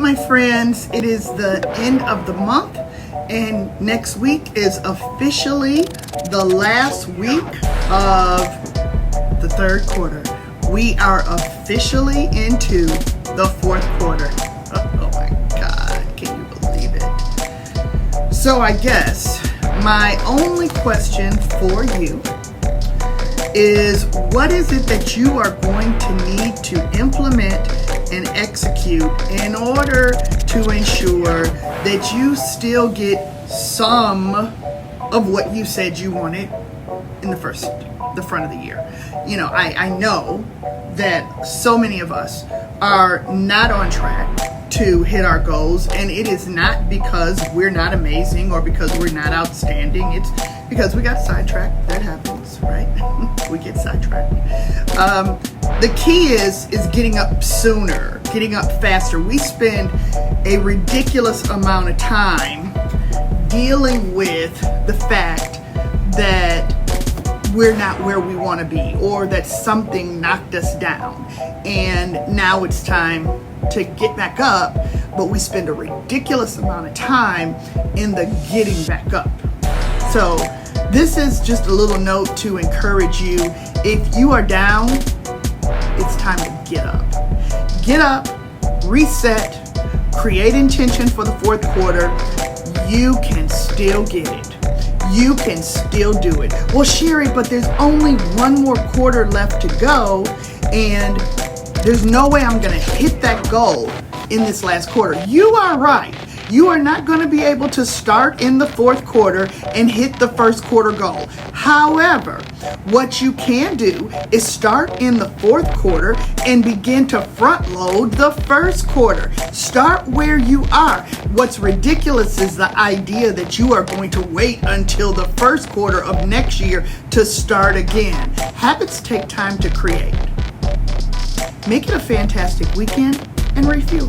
right, my friends, it is the end of the month, and next week is officially the last week of the third quarter. We are officially into the fourth quarter. Oh my God, can you believe it? So I guess my only question for you is, what is it that you are going to need to implement and execute in order to ensure that you still get some of what you said you wanted in the front of the year? You know, I know that so many of us are not on track to hit our goals, and it is not because we're not amazing or because we're not outstanding. It's because we got sidetracked. That happens, right? We get sidetracked. The key is getting up sooner, getting up faster. We spend a ridiculous amount of time dealing with the fact that we're not where we want to be, or that something knocked us down, and now it's time to get back up, but we spend a ridiculous amount of time in the getting back up. So this is just a little note to encourage you. If you are down, it's time to get up. Get up, reset, create intention for the fourth quarter. You can still get it. You can still do it. Well, Sherry, but there's only one more quarter left to go, and there's no way I'm going to hit that goal in this last quarter. You are right. You are not going to be able to start in the fourth quarter and hit the first quarter goal. However, what you can do is start in the fourth quarter and begin to front load the first quarter. Start where you are. What's ridiculous is the idea that you are going to wait until the first quarter of next year to start again. Habits take time to create. Make it a fantastic weekend and refuel.